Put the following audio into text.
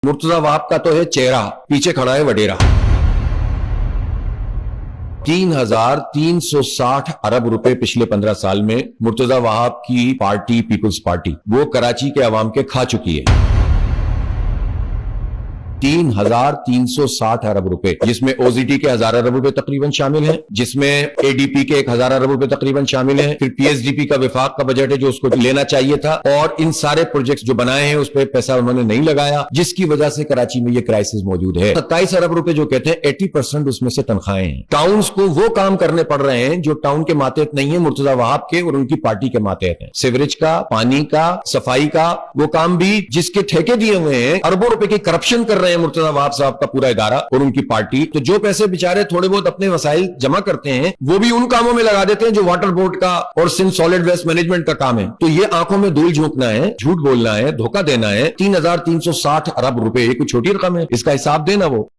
مرتضی وہاب کا تو ہے چہرہ، پیچھے کھڑا ہے وڈیرا۔ 3,360 ارب روپے پچھلے 15 سال میں مرتضی وہاب کی پارٹی پیپلز پارٹی وہ کراچی کے عوام کے کھا چکی ہے۔ 3,360 ارب روپے، جس میں او زی ٹی کے 1,000 ارب روپے تقریباً شامل ہیں، جس میں اے ڈی پی کے 1,000 ارب روپے تقریباً شامل ہیں، پھر پی ایس ڈی پی کا وفاق کا بجٹ ہے جو اس کو لینا چاہیے تھا، اور ان سارے پروجیکٹس جو بنائے ہیں اس پہ پیسہ انہوں نے نہیں لگایا، جس کی وجہ سے کراچی میں یہ کرائسس موجود ہے۔ 27 ارب روپے جو کہتے ہیں 80% اس میں سے تنخواہیں ہیں۔ ٹاؤنز کو وہ کام کرنے پڑ رہے ہیں جو ٹاؤن کے ماتحت نہیں ہیں، مرتضی وہاب کے اور ان کی پارٹی کے ماتحت ہیں۔ سیوریج کا، پانی کا، صفائی کا، وہ کام بھی جس کے ٹھیکے دیے ہوئے ہیں، اربوں روپے کی کرپشن کر رہے ہیں مرتضی وہاب صاحب کا پورا ادارہ اور ان کی پارٹی۔ تو جو پیسے بیچارے تھوڑے بہت اپنے وسائل جمع کرتے ہیں وہ بھی ان کاموں میں لگا دیتے ہیں جو واٹر بورڈ کا اور سندھ سالڈ ویسٹ مینجمنٹ کا کام ہے۔ تو یہ آنکھوں میں دھول جھونکنا ہے، جھوٹ بولنا ہے، دھوکہ دینا ہے۔ 3,360 ارب روپے یہ کوئی چھوٹی رقم ہے، اس کا حساب دینا وہ۔